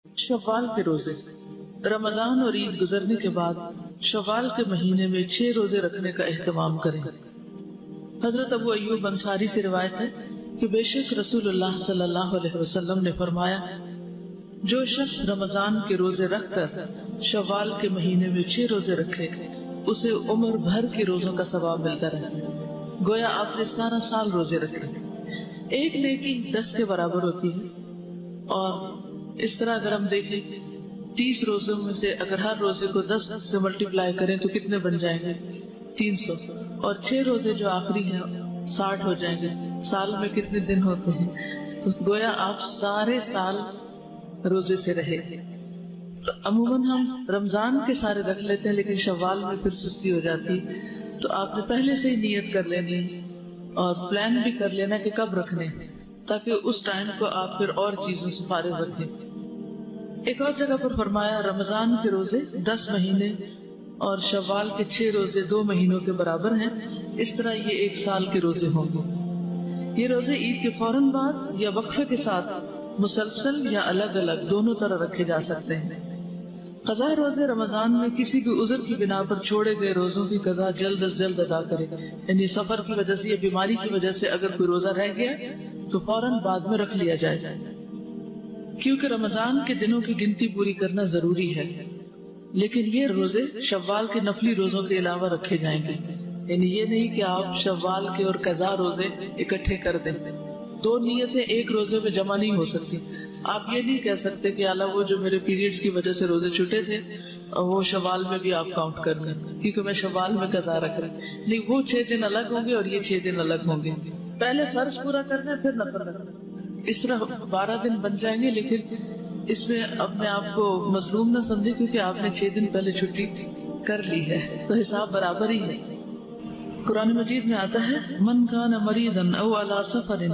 شوال کے روزے۔ رمضان اور عید گزرنے کے بعد شوال کے مہینے میں 6 روزے رکھنے کا اہتمام کریں۔ حضرت ابو ایوب انصاری سے روایت ہے کہ بے شک رسول اللہ صلی اللہ علیہ وسلم نے فرمایا، جو شخص رمضان کے روزے رکھ کر شوال کے مہینے میں 6 روزے رکھے اسے عمر بھر کے روزوں کا ثواب ملتا رہے، گویا آپ نے سارا سال روزے رکھے۔ ایک نیکی 10 کے برابر ہوتی ہے، اور اس طرح اگر ہم دیکھیں 30 روزوں میں سے اگر ہر روزے کو 10 سے ملٹیپلائی کریں تو کتنے بن جائیں گے؟ 300۔ اور 6 روزے جو آخری ہیں 60 ہو جائیں گے۔ سال میں کتنے دن ہوتے ہیں؟ تو گویا آپ سارے سال روزے سے رہے۔ تو عموماً ہم رمضان کے سارے رکھ لیتے ہیں، لیکن شوال میں پھر سستی ہو جاتی، تو آپ نے پہلے سے ہی نیت کر لینی اور پلان بھی کر لینا کہ کب رکھنے، تاکہ اس ٹائم کو آپ پھر اور چیزوں سے فارغ رکھیں۔ ایک اور جگہ پر فرمایا، رمضان کے روزے 10 مہینے اور شوال کے 6 روزے 2 مہینوں کے برابر ہیں، اس طرح یہ 1 سال کے روزے ہوں گے۔ یہ روزے عید کے فوراً بعد یا وقفے کے ساتھ مسلسل یا الگ الگ دونوں طرح رکھے جا سکتے ہیں۔ قضاء روزے رمضان میں کسی بھی عذر کی بنا پر چھوڑے گئے روزوں کی قضا جلد از جلد ادا کرے، یعنی سفر کی وجہ سے یا بیماری کی وجہ سے اگر کوئی روزہ رہ گیا تو فوراً بعد میں رکھ لیا جائے، کیونکہ رمضان کے دنوں کی گنتی پوری کرنا ضروری ہے۔ لیکن یہ روزے شوال کے نفلی روزوں کے علاوہ رکھے جائیں گے، یعنی یہ نہیں کہ آپ شوال کے اور قضاء روزے اکٹھے کر دیں۔ 2 نیتیں ایک روزے میں جمع نہیں ہو سکتی۔ آپ یہ نہیں کہہ سکتے کہ اللہ وہ جو میرے پیریڈز کی وجہ سے روزے چھوٹے تھے وہ شوال میں بھی آپ کاؤنٹ کر لیں، کیونکہ میں شوال میں قضا رکھ رہا ہوں۔ نہیں، وہ 6 دن الگ ہوں گے اور یہ 6 دن الگ ہوں گے۔ پہلے فرض پورا کرنا پھر نفل رکھنا، اس طرح 12 دن بن جائیں گے۔ لیکن اس میں اپنے آپ کو مظلوم نہ سمجھے، کیونکہ آپ نے 6 دن پہلے چھٹی کر لی ہے، تو حساب برابر ہی ہے۔ قرآن مجید میں آتا ہے، من کان مریضا او علی سفر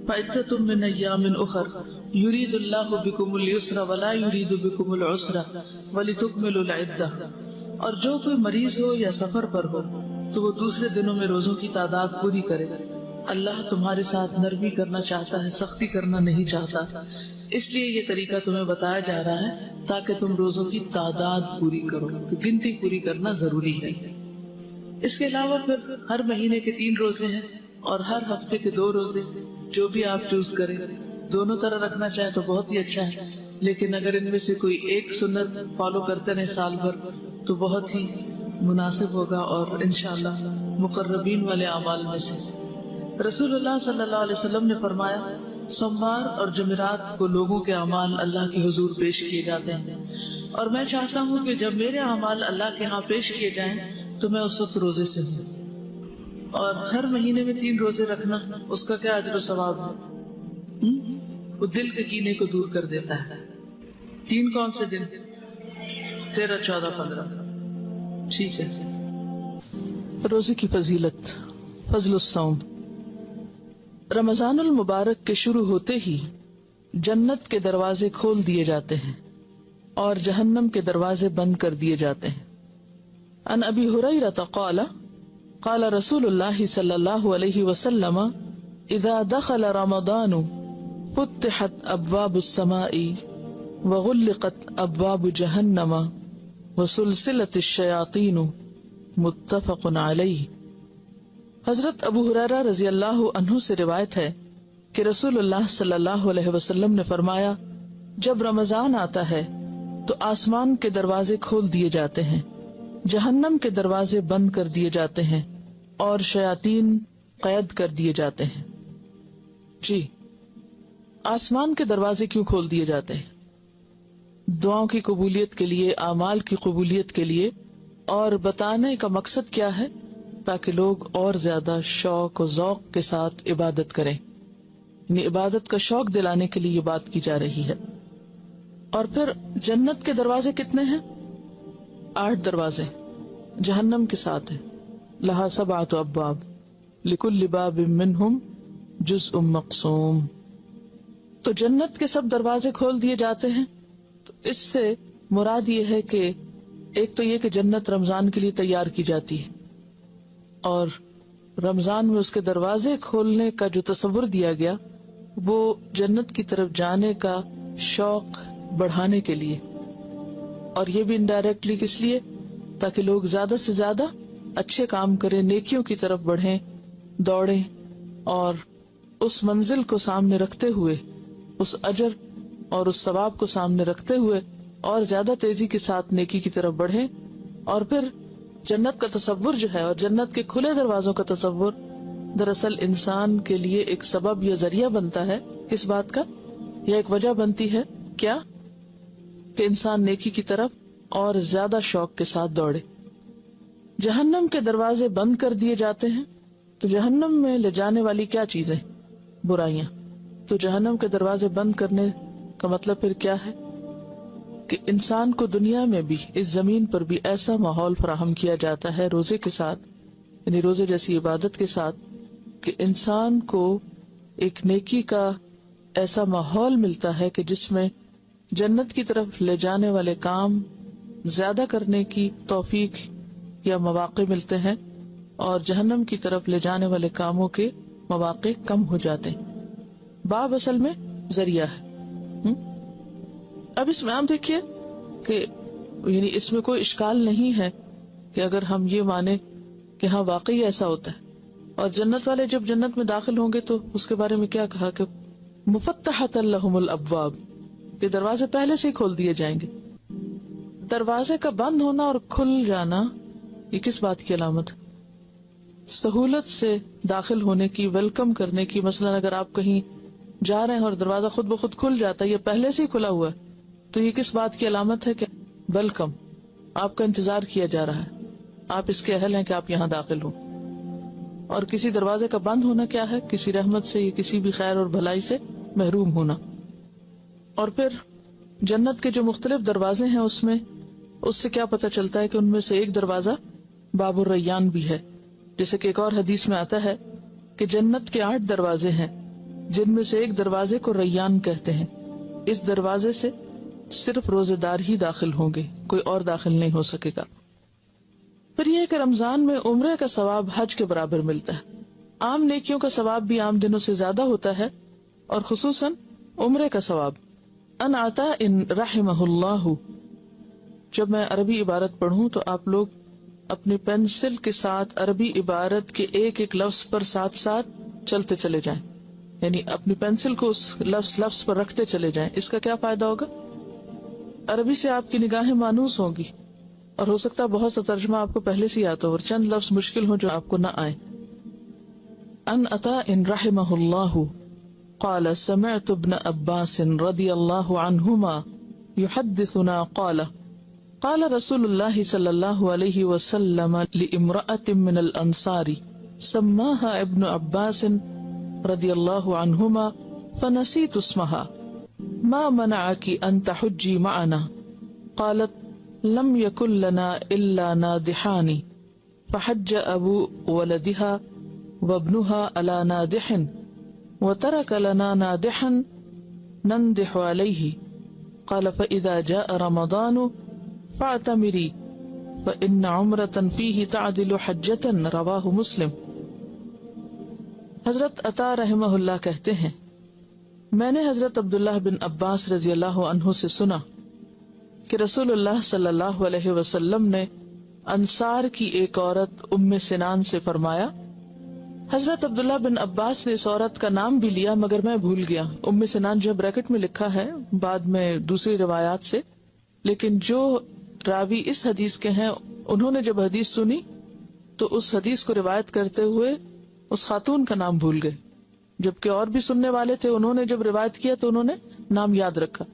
فعدۃ من ایام اخر یرید اللہ بکم اليسر ولا یرید بکم العسر ولتکملوا العدہ، اور جو کوئی مریض ہو یا سفر پر ہو تو وہ دوسرے دنوں میں روزوں کی تعداد پوری کرے۔ اللہ تمہارے ساتھ نرمی کرنا چاہتا ہے، سختی کرنا نہیں چاہتا، اس لیے یہ طریقہ تمہیں بتایا جا رہا ہے تاکہ تم روزوں کی تعداد پوری کرو، تو گنتی پوری کرنا ضروری ہے۔ اس کے علاوہ پھر ہر مہینے کے 3 روزے ہیں اور ہر ہفتے کے 2 روزے، جو بھی آپ چوز کریں۔ دونوں طرح رکھنا چاہیں تو بہت ہی اچھا ہے، لیکن اگر ان میں سے کوئی ایک سنت فالو کرتے رہے سال بھر تو بہت ہی مناسب ہوگا اور انشاءاللہ مقربین والے اعمال میں سے۔ رسول اللہ صلی اللہ علیہ وسلم نے فرمایا، سوموار اور جمعرات کو لوگوں کے اعمال اللہ کے حضور پیش کیے جاتے ہیں، اور میں چاہتا ہوں کہ جب میرے اعمال اللہ کے ہاں پیش کیے جائیں تو میں اس وقت روزے سے ہوں۔ اور ہر مہینے میں 3 روزے رکھنا، اس کا کیا اجر و ثواب ہے؟ وہ دل کے کینے کو دور کر دیتا ہے۔ 3 کون سے دن؟ 13، 14، 15۔ ٹھیک ہے۔ روزے کی فضیلت، فضل الصوم۔ رمضان المبارک کے شروع ہوتے ہی جنت کے دروازے کھول دیے جاتے ہیں اور جہنم کے دروازے بند کر دیے جاتے ہیں۔ عن ابی ہریرہ قال قال رسول اللہ صلی اللہ علیہ وسلم اذا دخل رمضان فتحت ابواب السماء وغلقت ابواب جہنم وسلسلت الشیاطین، متفق علیہ۔ حضرت ابو ہریرہ رضی اللہ عنہ سے روایت ہے کہ رسول اللہ صلی اللہ علیہ وسلم نے فرمایا، جب رمضان آتا ہے تو آسمان کے دروازے کھول دیے جاتے ہیں، جہنم کے دروازے بند کر دیے جاتے ہیں اور شیاطین قید کر دیے جاتے ہیں۔ جی، آسمان کے دروازے کیوں کھول دیے جاتے ہیں؟ دعاؤں کی قبولیت کے لیے، اعمال کی قبولیت کے لیے، اور بتانے کا مقصد کیا ہے؟ تاکہ لوگ اور زیادہ شوق و ذوق کے ساتھ عبادت کریں، یعنی عبادت کا شوق دلانے کے لیے یہ بات کی جا رہی ہے۔ اور پھر جنت کے دروازے کتنے ہیں؟ 8 دروازے، جہنم کے 7 ہیں۔ لہا 7 ابواب لکل باب منہم جزء مقسوم۔ تو جنت کے سب دروازے کھول دیے جاتے ہیں، تو اس سے مراد یہ ہے کہ ایک تو یہ کہ جنت رمضان کے لیے تیار کی جاتی ہے، اور رمضان میں اس کے دروازے کھولنے کا جو تصور دیا گیا وہ جنت کی طرف جانے کا شوق بڑھانے کے لیے، اور یہ بھی انڈائریکٹلی کس لیے؟ تاکہ لوگ زیادہ سے زیادہ اچھے کام کریں، نیکیوں کی طرف بڑھیں، دوڑیں، اور اس منزل کو سامنے رکھتے ہوئے، اس اجر اور اس ثواب کو سامنے رکھتے ہوئے اور زیادہ تیزی کے ساتھ نیکی کی طرف بڑھیں. اور پھر جنت کا تصور جو ہے، اور جنت کے کھلے دروازوں کا تصور، دراصل انسان کے لیے ایک سبب یا ذریعہ بنتا ہے. کس بات کا؟ یا ایک وجہ بنتی ہے کیا؟ کہ انسان نیکی کی طرف اور زیادہ شوق کے ساتھ دوڑے. جہنم کے دروازے بند کر دیے جاتے ہیں تو جہنم میں لے جانے والی کیا چیزیں؟ برائیاں. تو جہنم کے دروازے بند کرنے کا مطلب پھر کیا ہے؟ کہ انسان کو دنیا میں بھی، اس زمین پر بھی ایسا ماحول فراہم کیا جاتا ہے روزے کے ساتھ، یعنی روزے جیسی عبادت کے ساتھ، کہ انسان کو ایک نیکی کا ایسا ماحول ملتا ہے کہ جس میں جنت کی طرف لے جانے والے کام زیادہ کرنے کی توفیق یا مواقع ملتے ہیں، اور جہنم کی طرف لے جانے والے کاموں کے مواقع کم ہو جاتے ہیں. باب اصل میں ذریعہ ہے. اب اس میں آپ دیکھیے کہ یعنی اس میں کوئی اشکال نہیں ہے کہ اگر ہم یہ مانیں کہ ہاں واقعی ایسا ہوتا ہے، اور جنت والے جب جنت میں داخل ہوں گے تو اس کے بارے میں کیا کہا کہ مفتحۃ لہم الابواب، کہ دروازے پہلے سے ہی کھول دیے جائیں گے. دروازے کا بند ہونا اور کھل جانا یہ کس بات کی علامت؟ سہولت سے داخل ہونے کی، ویلکم کرنے کی. مثلا اگر آپ کہیں جا رہے ہیں اور دروازہ خود بخود کھل جاتا ہے، یہ پہلے سے ہی کھلا ہوا ہے، تو یہ کس بات کی علامت ہے؟ کہ ویلکم، آپ کا انتظار کیا جا رہا ہے، آپ اس کے اہل ہیں کہ آپ یہاں داخل ہوں. اور کسی دروازے کا بند ہونا کیا ہے؟ کسی رحمت سے یا کسی بھی خیر اور بھلائی سے محروم ہونا. اور پھر جنت کے جو مختلف دروازے ہیں اس سے کیا پتہ چلتا ہے کہ ان میں سے ایک دروازہ باب الریان بھی ہے. جیسے کہ ایک اور حدیث میں آتا ہے کہ جنت کے 8 دروازے ہیں، جن میں سے ایک دروازے کو ریان کہتے ہیں. اس دروازے سے صرف روزے دار ہی داخل ہوں گے، کوئی اور داخل نہیں ہو سکے گا. پھر یہ کہ رمضان میں عمرے کا ثواب حج کے برابر ملتا ہے. عام نیکیوں کا ثواب بھی عام دنوں سے زیادہ ہوتا ہے، اور خصوصاً عمرے کا ثواب. ان عطا ان رحمہ اللہ. جب میں عربی عبارت پڑھوں تو آپ لوگ اپنی پینسل کے ساتھ عربی عبارت کے ایک ایک لفظ پر ساتھ ساتھ چلتے چلے جائیں، یعنی اپنی پینسل کو اس لفظ پر رکھتے چلے جائیں. اس کا کیا فائدہ ہوگا؟ عربی سے آپ کی نگاہیں مانوس ہوں گی، اور ہو سکتا ہے بہت سا ترجمہ آپ کو پہلے سے آتا ہو اور چند لفظ مشکل ہو جو آپ کو نہ آئے. ان عطا ان رحمہ اللہ قال سمعت ابن عباس رضی اللہ عنہما يحدثنا قال رسول اللہ صلی اللہ علیہ وسلم لامرأة من الانصار سماها ابن عباس رضی اللہ عنہما فنسیت اسمها ما منعك ان تحجی معنا قالت لم يكن لنا الا نادحان فحج ابو ولدها وابنها على نادح وترك لنا نادحا نندح عليه قال فاذا جاء رمضان فاعتمري فان عمرة فيه تعدل حجة رواہ مسلم. حضرت عطا رحمہ اللہ کہتے ہیں میں نے حضرت عبداللہ بن عباس رضی اللہ عنہ سے سنا کہ رسول اللہ صلی اللہ علیہ وسلم نے انصار کی ایک عورت ام سنان سے فرمایا. حضرت عبداللہ بن عباس نے اس عورت کا نام بھی لیا مگر میں بھول گیا. ام سنان جو بریکٹ میں لکھا ہے بعد میں دوسری روایات سے، لیکن جو راوی اس حدیث کے ہیں انہوں نے جب حدیث سنی تو اس حدیث کو روایت کرتے ہوئے اس خاتون کا نام بھول گئے، جبکہ اور بھی سننے والے تھے، انہوں نے جب روایت کیا تو انہوں نے نام یاد رکھا.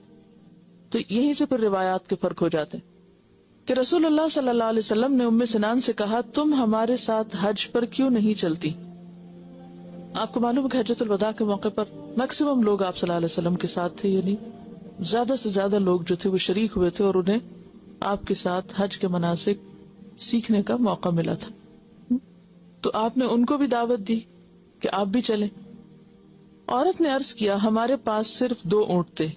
تو یہیں سے پھر روایات کے فرق ہو جاتے ہیں کہ رسول اللہ صلی اللہ علیہ وسلم نے ام سنان سے کہا تم ہمارے ساتھ حج پر کیوں نہیں چلتی؟ آپ کو معلوم ہے کہ حجۃ الوداع کے موقع پر میکسیمم لوگ آپ صلی اللہ علیہ وسلم کے ساتھ تھے، یعنی زیادہ سے زیادہ لوگ جو تھے وہ شریک ہوئے تھے اور انہیں آپ کے ساتھ حج کے مناسک سیکھنے کا موقع ملا تھا. تو آپ نے ان کو بھی دعوت دی کہ آپ بھی چلیں. عورت نے عرض کیا ہمارے پاس صرف 2 اونٹ تھے،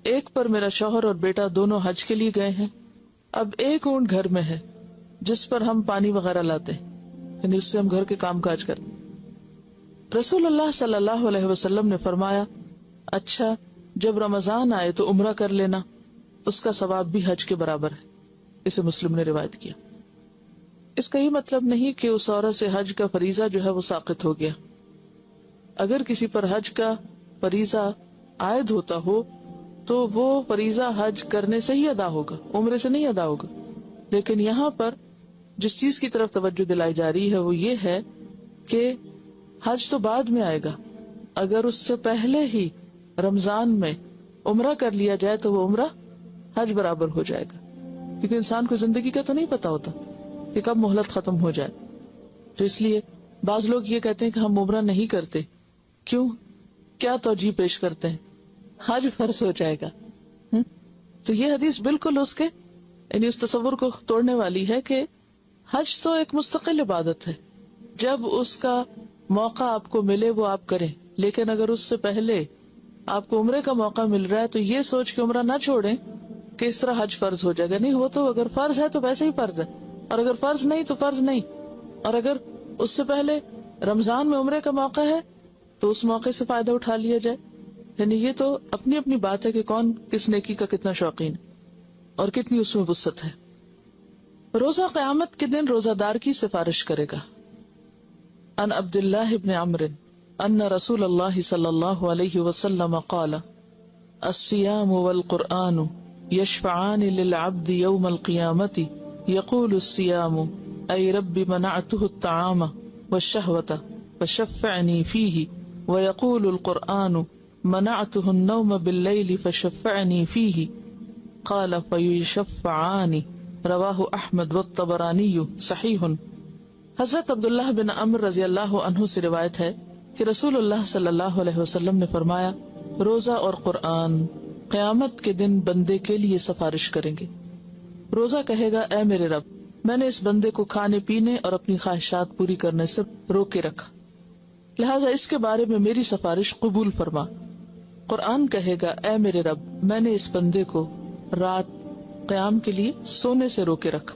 ایک پر میرا شوہر اور بیٹا دونوں حج کے لیے گئے ہیں، اب ایک اونٹ گھر میں ہے جس پر ہم پانی وغیرہ لاتے ہیں، یعنی اس سے ہم گھر کے کام کاج کرتے ہیں. رسول اللہ صلی اللہ علیہ وسلم نے فرمایا اچھا جب رمضان آئے تو عمرہ کر لینا، اس کا ثواب بھی حج کے برابر ہے. اسے مسلم نے روایت کیا. اس کا یہ مطلب نہیں کہ اس عورت سے حج کا فریضہ جو ہے وہ ساقط ہو گیا. اگر کسی پر حج کا فریضہ عائد ہوتا ہو تو وہ فریضہ حج کرنے سے ہی ادا ہوگا، عمرے سے نہیں ادا ہوگا. لیکن یہاں پر جس چیز کی طرف توجہ دلائی جا رہی ہے وہ یہ ہے کہ حج تو بعد میں آئے گا. اگر اس سے پہلے ہی رمضان میں عمرہ کر لیا جائے تو وہ عمرہ حج برابر ہو جائے گا، کیونکہ انسان کو زندگی کا تو نہیں پتا ہوتا کہ کب مہلت ختم ہو جائے. تو اس لیے بعض لوگ یہ کہتے ہیں کہ ہم عمرہ نہیں کرتے. کیوں؟ کیا توجیہ پیش کرتے ہیں؟ حج فرض ہو جائے گا. تو یہ حدیث بالکل اس کے یعنی اس تصور کو توڑنے والی ہے کہ حج تو ایک مستقل عبادت ہے، جب اس کا موقع آپ کو ملے وہ آپ کریں. لیکن اگر اس سے پہلے آپ کو عمرے کا موقع مل رہا ہے تو یہ سوچ کے عمرہ نہ چھوڑیں کہ اس طرح حج فرض ہو جائے گا. نہیں، وہ تو اگر فرض ہے تو ویسے ہی فرض ہے، اور اگر فرض نہیں تو فرض نہیں. اور اگر اس سے پہلے رمضان میں عمرے کا موقع ہے تو اس موقع سے فائدہ اٹھا لیا جائے. یعنی یہ تو اپنی اپنی بات ہے کہ کون کس نیکی کا کتنا شوقین اور کتنی اس میں وسعت ہے. روزہ قیامت کے دن روزہ دار کی سفارش کرے گا. ان عبد اللہ بن عمرو ان رسول اللہ صلی اللہ علیہ وسلم قال الصیام والقرآن یشفعان للعبد یوم القیامت یقول الصیام ای رب منعته الطعام والشہوة فشفعنی فیہ ویقول القرآن منعته النوم باللیل فشفعنی فیہ قال فیشفعان رواہ احمد والطبرانی صحیح. حضرت عبداللہ بن عمرو رضی اللہ عنہ سے روایت ہے کہ رسول اللہ صلی اللہ علیہ وسلم نے فرمایا روزہ اور قرآن قیامت کے دن بندے کے لیے سفارش کریں گے. روزہ کہے گا اے میرے رب، میں نے اس بندے کو کھانے پینے اور اپنی خواہشات پوری کرنے سے روکے رکھا، لہٰذا اس کے بارے میں میری سفارش قبول فرما. قرآن کہے گا اے میرے رب، میں نے اس بندے کو رات قیام کے لیے سونے سے روکے رکھا،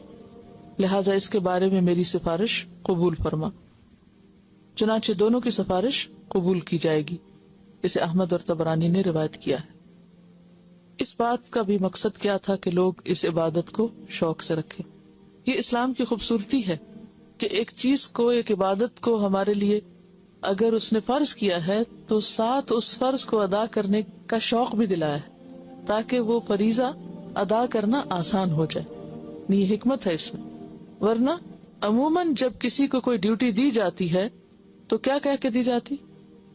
لہٰذا اس کے بارے میں میری سفارش قبول فرما. چنانچہ دونوں کی سفارش قبول کی جائے گی. اسے احمد اور طبرانی نے روایت کیا ہے. اس بات کا بھی مقصد کیا تھا کہ لوگ اس عبادت کو شوق سے رکھیں. یہ اسلام کی خوبصورتی ہے کہ ایک چیز کو، ایک عبادت کو ہمارے لیے اگر اس نے فرض کیا ہے تو ساتھ اس فرض کو ادا کرنے کا شوق بھی دلایا ہے تاکہ وہ فریضہ ادا کرنا آسان ہو جائے. یہ حکمت ہے اس میں. ورنہ عموماً جب کسی کو کوئی ڈیوٹی دی جاتی ہے تو کیا کہہ کے دی جاتی؟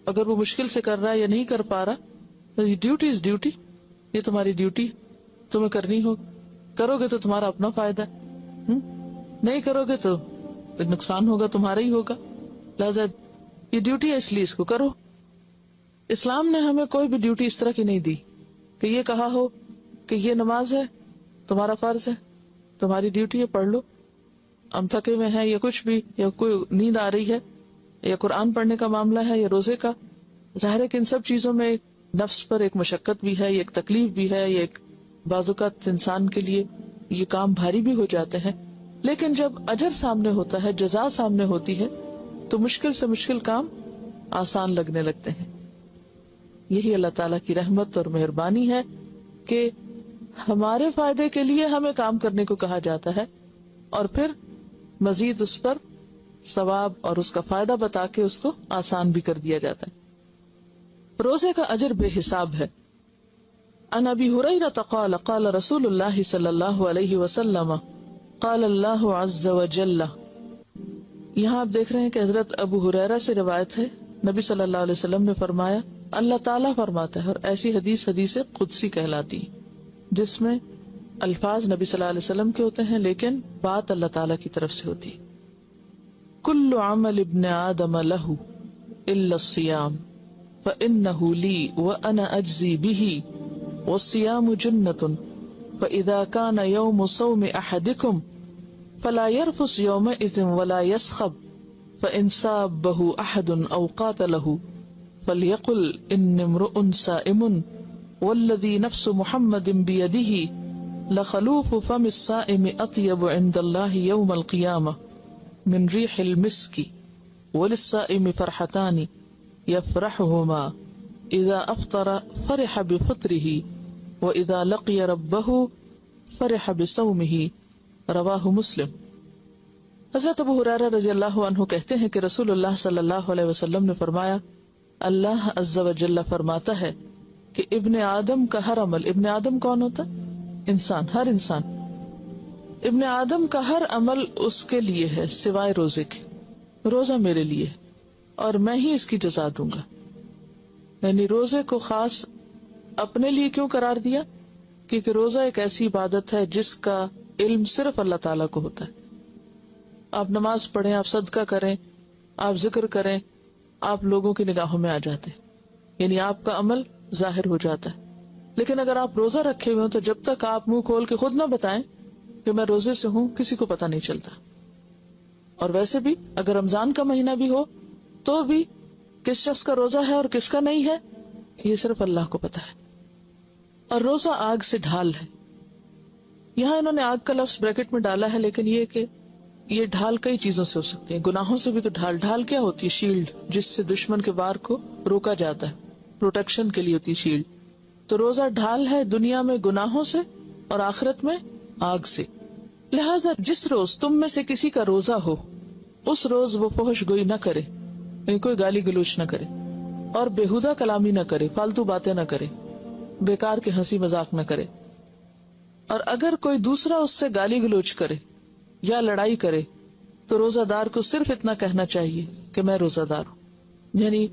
اگر وہ مشکل سے کر رہا ہے یا نہیں کر پا رہا تو ڈیوٹی از ڈیوٹی، یہ تمہاری ڈیوٹی تمہیں کرنی ہو. کرو گے تو تمہارا اپنا فائدہ ہے، نہیں کرو گے تو نقصان ہوگا تمہارا ہی ہوگا. لہٰذا یہ ڈیوٹی ہے اس لیے اس کو کرو. اسلام نے ہمیں کوئی بھی ڈیوٹی اس طرح کی نہیں دی کہ یہ کہا ہو کہ یہ نماز ہے تمہارا فرض ہے، تمہاری ڈیوٹی ہے پڑھ لو. ہم تھکے ہوئے ہیں یا کچھ بھی، یا کوئی نیند آ رہی ہے، یا قرآن پڑھنے کا معاملہ ہے یا روزے کا، ظاہر ہے کہ ان سب چیزوں میں نفس پر ایک مشقت بھی ہے، ایک تکلیف بھی ہے، یا ایک بعض اوقات انسان کے لیے یہ کام بھاری بھی ہو جاتے ہیں. لیکن جب اجر سامنے ہوتا ہے، جزا سامنے ہوتی ہے، تو مشکل سے مشکل کام آسان لگنے لگتے ہیں. یہی اللہ تعالیٰ کی رحمت اور مہربانی ہے کہ ہمارے فائدے کے لیے ہمیں کام کرنے کو کہا جاتا ہے اور پھر مزید اس پر ثواب اور اس کا فائدہ بتا کے اس کو آسان بھی کر دیا جاتا ہے. روزے کا اجر بے حساب ہے. عن ابی ہریرہ قال قال رسول اللہ صلی اللہ علیہ وسلم قال اللہ عز وجل. یہاں آپ دیکھ رہے ہیں کہ حضرت ابو ہریرہ سے روایت ہے، نبی صلی اللہ علیہ وسلم نے فرمایا، اللہ تعالیٰ فرماتا ہے. اور ایسی حدیث قدسی کہلاتی جس میں الفاظ نبی صلی اللہ علیہ وسلم کے ہوتے ہیں لیکن بات اللہ تعالیٰ کی طرف سے ہوتی ہے. کل عمل ابن آدم لہ الا الصیام فإنہ لی وأنا اجزی بہ والصیام جنۃ فإذا كان یوم صوم احدکم فلا يرفث یومئذ ولا يسخب فإن سابہ احد او قاتلہ فلیقل انی امرؤ صائم والذی نفس محمد بیدہ لخلوف فم الصائم اطیب عند اللہ یوم القیامہ من ریح المسک وللصائم فرحتان یفرحہما اذا افطر فرح بفطرہ وَإِذَا لَقِيَ رَبَّهُ فَرِحَ بِصَوْمِهِ رواہ مسلم۔ حضرت ابو ہریرہ رضی اللہ عنہ کہتے ہیں کہ رسول اللہ صلی اللہ علیہ وسلم نے فرمایا، اللہ عز و جل فرماتا ہے کہ ابن آدم کا ہر عمل، ابن آدم کون ہوتا؟ انسان، ہر انسان، ابن آدم کا ہر عمل اس کے لیے ہے سوائے روزے کے، روزہ میرے لیے ہے اور میں ہی اس کی جزا دوں گا۔ یعنی روزے کو خاص اپنے لیے کیوں قرار دیا؟ کیونکہ روزہ ایک ایسی عبادت ہے جس کا علم صرف اللہ تعالیٰ کو ہوتا ہے۔ آپ نماز پڑھیں، آپ صدقہ کریں، آپ ذکر کریں، آپ لوگوں کی نگاہوں میں آ جاتے ہیں، یعنی آپ کا عمل ظاہر ہو جاتا ہے۔ لیکن اگر آپ روزہ رکھے ہوئے ہوں تو جب تک آپ منہ کھول کے خود نہ بتائیں کہ میں روزے سے ہوں، کسی کو پتہ نہیں چلتا۔ اور ویسے بھی اگر رمضان کا مہینہ بھی ہو تو بھی کس شخص کا روزہ ہے اور کس کا نہیں ہے یہ صرف اللہ کو پتا ہے۔ اور روزہ آگ سے ڈھال ہے، یہاں انہوں نے آگ کا لفظ بریکٹ میں ڈالا ہے، لیکن یہ کہ یہ ڈھال کئی چیزوں سے ہو سکتی ہے، گناہوں سے بھی تو ڈھال کیا ہوتی ہے؟ شیلڈ، جس سے دشمن کے وار کو روکا جاتا ہے، پروٹیکشن کے لیے ہوتی ہے شیلڈ۔ تو روزہ ڈھال ہے دنیا میں گناہوں سے اور آخرت میں آگ سے۔ لہذا جس روز تم میں سے کسی کا روزہ ہو اس روز وہ فحش گوئی نہ کرے، یعنی کوئی گالی گلوچ نہ کرے اور بےہودہ کلامی نہ کرے، فالتو باتیں نہ کرے، بیکار کے ہنسی مذاق نہ کرے۔ اور اگر کوئی دوسرا اس سے گالی گلوچ کرے یا لڑائی کرے تو روزہ دار کو صرف اتنا کہنا چاہیے کہ میں روزہ دار ہوں، یعنی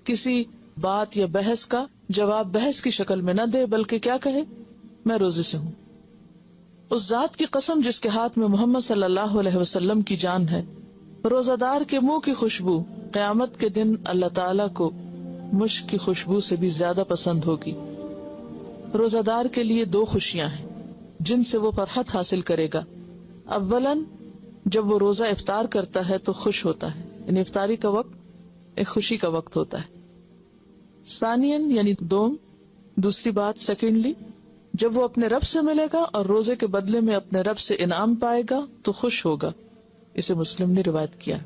کسی بات یا بحث کا جواب بحث کی شکل میں نہ دے، بلکہ کیا کہے؟ میں روزے سے ہوں۔ اس ذات کی قسم جس کے ہاتھ میں محمد صلی اللہ علیہ وسلم کی جان ہے، روزہ دار کے منہ کی خوشبو قیامت کے دن اللہ تعالیٰ کو مشک کی خوشبو سے بھی زیادہ پسند ہوگی۔ روزہ دار کے لیے دو خوشیاں ہیں جن سے وہ فرحت حاصل کرے گا۔ اولاً جب وہ روزہ افطار کرتا ہے تو خوش ہوتا ہے، یعنی افطاری کا وقت ایک خوشی کا وقت ہوتا ہے۔ ثانیاً یعنی دوسری بات سیکنڈلی، جب وہ اپنے رب سے ملے گا اور روزے کے بدلے میں اپنے رب سے انعام پائے گا تو خوش ہوگا۔ اسے مسلم نے روایت کیا،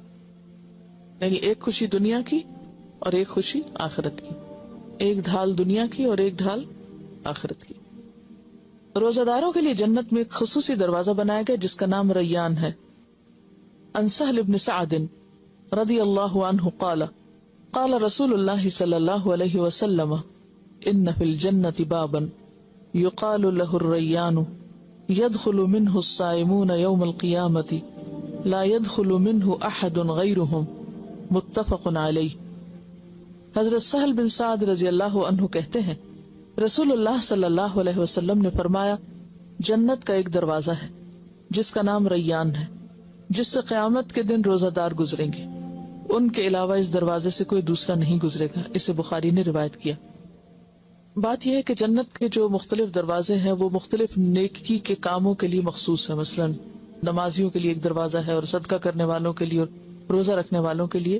یعنی ایک خوشی دنیا کی اور ایک خوشی آخرت کی، ایک ڈھال دنیا کی اور ایک ڈھال آخرت کی۔ روزہ داروں کے لیے جنت میں ایک خصوصی دروازہ بنایا گیا جس کا نام ریان ہے۔ عن سہل بن سعد رضی اللہ عنہ قال قال رسول اللہ صلی اللہ علیہ وسلم ان فی الجنۃ بابا یقال له الریان يدخل منه الصائمون يوم القيامة لا يدخل منه احد غيرهم متفق علیہ۔ حضرت سہل بن سعد رضی اللہ عنہ کہتے ہیں رسول اللہ صلی اللہ علیہ وسلم نے فرمایا جنت کا ایک دروازہ ہے جس کا نام ریان ہے، جس سے قیامت کے دن روزہ دار گزریں گے، ان کے علاوہ اس دروازے سے کوئی دوسرا نہیں گزرے گا۔ اسے بخاری نے روایت کیا۔ بات یہ ہے کہ جنت کے جو مختلف دروازے ہیں وہ مختلف نیکی کے کاموں کے لیے مخصوص ہیں، مثلا نمازیوں کے لیے ایک دروازہ ہے اور صدقہ کرنے والوں کے لیے اور روزہ رکھنے والوں کے لیے،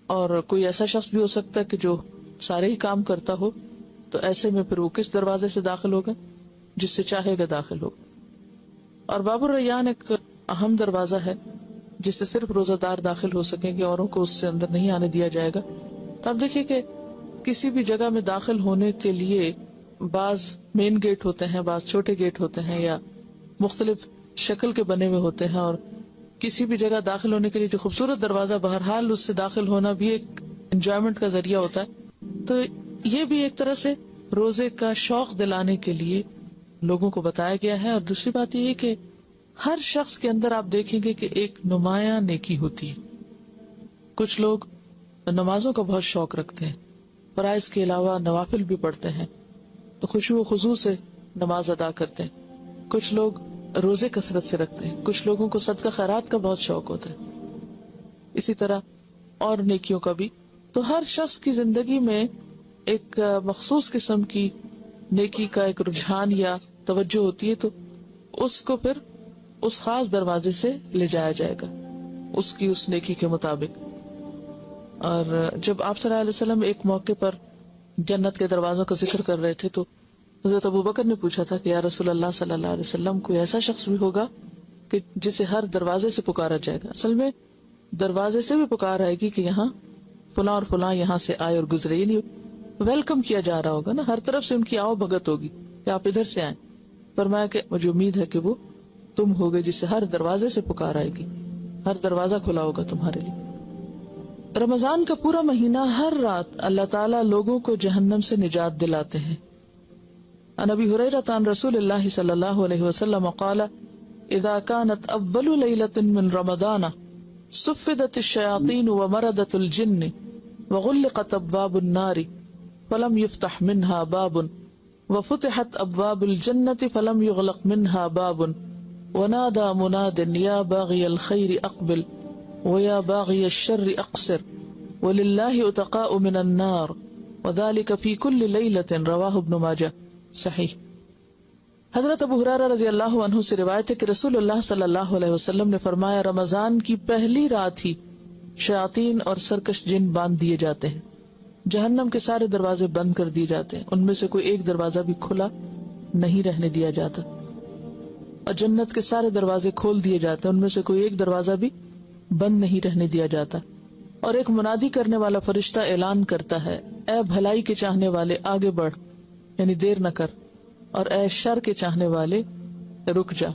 اور کوئی ایسا شخص بھی ہو سکتا ہے کہ جو سارے ہی کام کرتا ہو، تو ایسے میں پھر وہ کس دروازے سے داخل ہوگا؟ جس سے چاہے گا داخل ہوگا۔ اور باب الریان ایک اہم دروازہ ہے جس سے صرف روزہ دار داخل ہو سکیں گے، اوروں کو اس سے اندر نہیں آنے دیا جائے گا۔ تو آپ دیکھیے کہ کسی بھی جگہ میں داخل ہونے کے لیے بعض مین گیٹ ہوتے ہیں، بعض چھوٹے گیٹ ہوتے ہیں یا مختلف شکل کے بنے ہوئے ہوتے ہیں، اور کسی بھی جگہ داخل ہونے کے لیے جو خوبصورت دروازہ بہرحال اس سے داخل ہونا بھی ایک انجوائمنٹ کا ذریعہ ہوتا ہے۔ تو یہ بھی ایک طرح سے روزے کا شوق دلانے کے لیے لوگوں کو بتایا گیا ہے۔ اور دوسری بات یہ کہ ہر شخص کے اندر آپ دیکھیں گے کہ ایک نمایاں نیکی ہوتی ہے۔ کچھ لوگ نمازوں کا بہت شوق رکھتے ہیں، فرائض کے علاوہ نوافل بھی پڑھتے ہیں، تو خشوع و خضوع سے نماز ادا کرتے ہیں۔ کچھ لوگ روزے کثرت سے رکھتے ہیں، کچھ لوگوں کو صدقہ خیرات کا بہت شوق ہوتا ہے، اسی طرح اور نیکیوں کا بھی۔ تو ہر شخص کی زندگی میں ایک مخصوص قسم کی نیکی کا ایک رجحان یا توجہ ہوتی ہے، تو اس کو پھر اس خاص دروازے سے لے جایا جائے گا اس کی اس نیکی کے مطابق۔ اور جب آپ صلی اللہ علیہ وسلم ایک موقع پر جنت کے دروازوں کا ذکر کر رہے تھے تو حضرت ابوبکر نے پوچھا تھا کہ یا رسول اللہ صلی اللہ علیہ وسلم کوئی ایسا شخص بھی ہوگا کہ جسے ہر دروازے سے پکارا جائے گا؟ اصل میں دروازے سے بھی پکار آئے گی کہ یہاں فلاں اور فلاں یہاں سے آئے اور گزرے، یعنی ویلکم کیا جا رہا ہوگا نا، ہر طرف سے ان کی آؤ بھگت ہوگی۔ کہ آپ ادھر سے آئیں. فرمایا کہ مجھے امید ہے کہ وہ تم ہوگے جسے ہر دروازے سے پکار آئے گی، ہر دروازہ کھلا ہوگا تمہارے لیے. رمضان کا پورا مہینہ ہر رات اللہ تعالیٰ لوگوں کو جہنم سے نجات دلاتے ہیں. عن ابی ہریرہ عن رسول اللہ صلی اللہ علیہ وسلم قال اذا كانت اول لیلۃ من رمضان صفدت الشیاطین ومردت الجن وغلقت ابواب النار فلم يفتح منها باب وفتحت ابواب الجنة فلم يغلق منها باب ونادى مناد يا باغي الخير اقبل ويا باغي الشر اقصر ولله اتقاء من النار وذلك في كل ليلة رواه ابن ماجہ. صحیح. حضرت ابو ہریرہ رضی اللہ عنہ سے روایت ہے کہ رسول اللہ صلی اللہ علیہ وسلم نے فرمایا رمضان کی پہلی رات ہی شیاطین اور سرکش جن باندھ دیے جاتے ہیں، جہنم کے سارے دروازے بند کر دیے جاتے ہیں، ان میں سے کوئی ایک دروازہ بھی کھلا نہیں رہنے دیا جاتا، اور جنت کے سارے دروازے کھول دیے جاتے ہیں، ان میں سے کوئی ایک دروازہ بھی بند نہیں رہنے دیا جاتا. اور ایک منادی کرنے والا فرشتہ اعلان کرتا ہے اے بھلائی کے چاہنے والے آگے بڑھ، یعنی دیر نہ کر، اور اے شر کے چاہنے والے رک جا.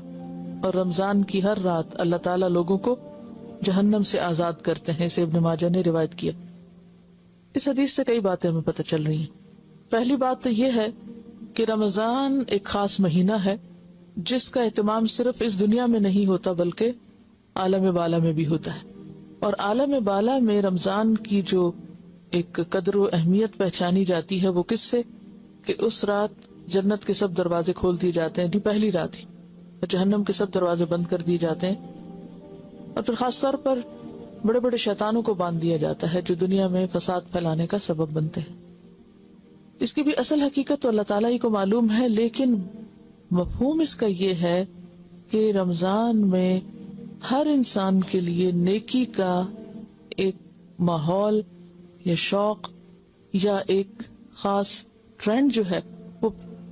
اور رمضان کی ہر رات اللہ تعالیٰ لوگوں کو جہنم سے آزاد کرتے ہیں. اسے ابن ماجہ نے روایت کیا. اس حدیث سے کئی باتیں ہمیں پتہ چل رہی ہیں. پہلی بات تو یہ ہے کہ رمضان ایک خاص مہینہ ہے جس کا اہتمام صرف اس دنیا میں نہیں ہوتا بلکہ عالم بالا میں بھی ہوتا ہے. اور عالم بالا میں رمضان کی جو ایک قدر و اہمیت پہچانی جاتی ہے وہ کس سے کہ اس رات جنت کے سب دروازے کھول دیے جاتے ہیں، پہلی رات ہی، اور جہنم کے سب دروازے بند کر دیے جاتے ہیں. اور پھر خاص طور پر بڑے بڑے شیطانوں کو باندھ دیا جاتا ہے جو دنیا میں فساد پھیلانے کا سبب بنتے ہیں. اس کی بھی اصل حقیقت تو اللہ تعالیٰ ہی کو معلوم ہے، لیکن مفہوم اس کا یہ ہے کہ رمضان میں ہر انسان کے لیے نیکی کا ایک ماحول یا شوق یا ایک خاص ٹرینڈ جو ہے وہ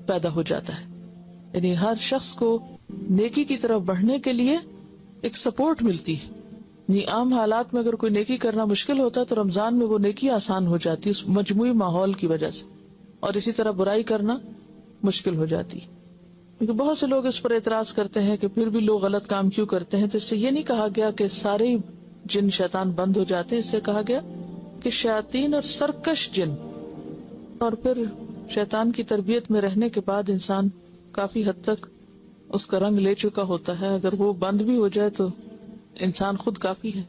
پیدا ہو جاتا ہے. یعنی ہر شخص کو نیکی کی طرف بڑھنے کے لیے ایک سپورٹ ملتی ہے. یعنی عام حالات میں اگر کوئی نیکی کرنا مشکل ہوتا ہے تو رمضان میں وہ نیکی آسان ہو جاتی ہے اس مجموعی ماحول کی وجہ سے، اور اسی طرح برائی کرنا مشکل ہو جاتی ہے. کیونکہ بہت سے لوگ اس پر اعتراض کرتے ہیں کہ پھر بھی لوگ غلط کام کیوں کرتے ہیں. تو اس سے یہ نہیں کہا گیا کہ سارے جن شیطان بند ہو جاتے ہیں، اس سے کہا گیا کہ شیاطین اور سرکش جن، اور پھر شیطان کی تربیت میں رہنے کے بعد انسان کافی حد تک اس کا رنگ لے چکا ہوتا ہے. اگر وہ بند بھی ہو جائے تو انسان خود کافی ہے.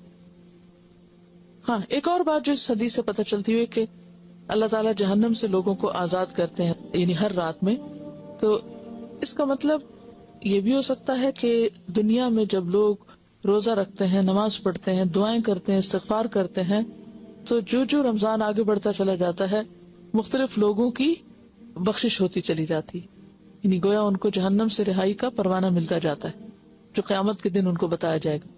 ہاں، ایک اور بات جو اس حدیث سے پتہ چلتی ہوئی کہ اللہ تعالیٰ جہنم سے لوگوں کو آزاد کرتے ہیں، یعنی ہر رات میں. تو اس کا مطلب یہ بھی ہو سکتا ہے کہ دنیا میں جب لوگ روزہ رکھتے ہیں، نماز پڑھتے ہیں، دعائیں کرتے ہیں، استغفار کرتے ہیں، تو جو رمضان آگے بڑھتا چلا جاتا ہے مختلف لوگوں کی بخشش ہوتی چلی جاتی، یعنی گویا ان کو جہنم سے رہائی کا پروانہ ملتا جاتا ہے جو قیامت کے دن ان کو بتایا جائے گا.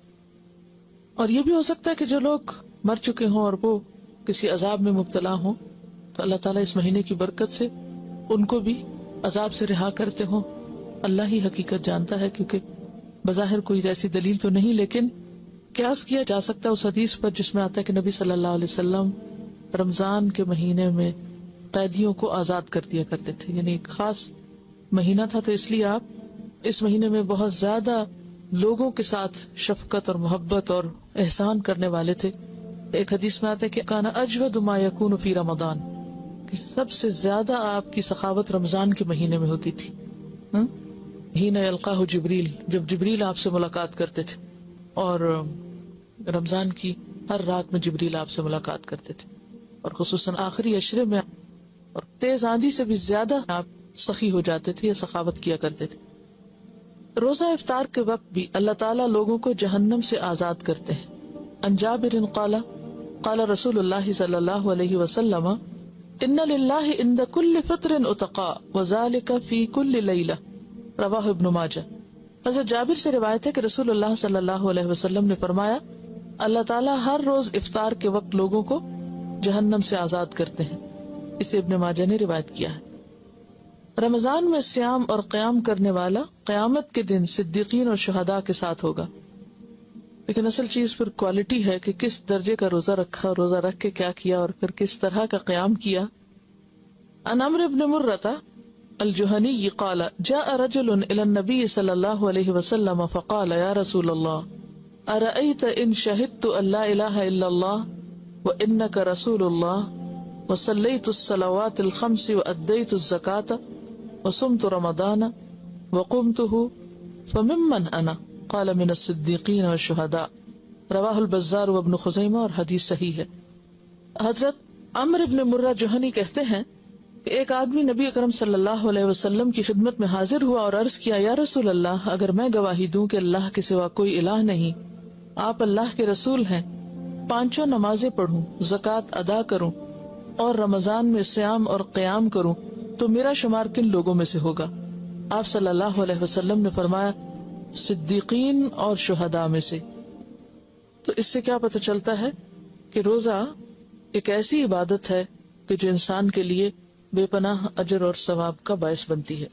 اور یہ بھی ہو سکتا ہے کہ جو لوگ مر چکے ہوں اور وہ کسی عذاب میں مبتلا ہوں تو اللہ تعالیٰ اس مہینے کی برکت سے ان کو بھی عذاب سے رہا کرتے ہوں. اللہ ہی حقیقت جانتا ہے، کیونکہ بظاہر کوئی ایسی دلیل تو نہیں، لیکن قیاس کیا جا سکتا ہے اس حدیث پر جس میں آتا ہے کہ نبی صلی اللہ علیہ وسلم رمضان کے مہینے میں قیدیوں کو آزاد کر دیا کرتے تھے. یعنی ایک خاص مہینہ تھا تو اس لیے آپ اس مہینے میں بہت زیادہ لوگوں کے ساتھ شفقت اور محبت اور احسان کرنے والے تھے. ایک حدیث میں آتا ہے کہ کان اجود ما یکون فی رمضان، کہ سب سے زیادہ آپ کی سخاوت رمضان کے مہینے میں ہوتی تھی. حین یلقاہ جبریل، جب جبریل آپ سے ملاقات کرتے تھے، اور رمضان کی ہر رات میں جبریل آپ سے ملاقات کرتے تھے، اور خصوصاً آخری عشرے میں اور تیز آندھی سے بھی زیادہ آپ سخی ہو جاتے تھے یا سخاوت کیا کرتے تھے. روزہ افطار کے وقت بھی اللہ تعالیٰ لوگوں کو جہنم سے آزاد کرتے ہیں. عن جابر قال قال رسول اللہ صلی اللہ علیہ وسلم ان للہ عند کل فطر اتقاء وذلك فی کل لیلہ، رواہ ابن ماجہ. حضرت جابر سے روایت ہے کہ رسول اللہ صلی اللہ علیہ وسلم نے فرمایا اللہ تعالیٰ ہر روز افطار کے وقت لوگوں کو جہنم سے آزاد کرتے ہیں. اسے ابن ماجہ نے روایت کیا ہے. رمضان میں صیام اور قیام کرنے والا قیامت کے دن صدیقین اور شہداء کے ساتھ ہوگا. لیکن اصل چیز پھر کوالٹی ہے کہ کس درجے کا روزہ رکھا، روزہ رکھ کے کیا کیا، اور پھر کس طرح کا قیام کیا. عن عمرو بن مرۃ الجهني قال جاء رجل إلى النبي صلى الله عليه وسلم فقال يا رسول الله أرأيت إن شهدت أن لا إله إلا الله وإنك رسول الله وصليت الصلوات الخمس وأديت الزكاة وصمت رمضان وقمته فممن أنا قال من الصديقين والشهداء رواہ البزار وابن خزیمہ، اور حدیث صحیح ہے۔ حضرت عمرو بن مرہ جوہنی کہتے ہیں کہ ایک آدمی نبی اکرم صلی اللہ علیہ وسلم کی خدمت میں حاضر ہوا اور عرض کیا یا رسول اللہ، اگر میں گواہی دوں کہ اللہ کے سوا کوئی الہ نہیں، آپ اللہ کے رسول ہیں، پانچوں نمازیں پڑھوں، زکوٰۃ ادا کروں اور رمضان میں صیام اور قیام کروں تو میرا شمار کن لوگوں میں سے ہوگا؟ آپ صلی اللہ علیہ وسلم نے فرمایا صدیقین اور شہداء میں سے۔ تو اس سے کیا پتہ چلتا ہے کہ روزہ ایک ایسی عبادت ہے کہ جو انسان کے لیے بے پناہ اجر اور ثواب کا باعث بنتی ہے۔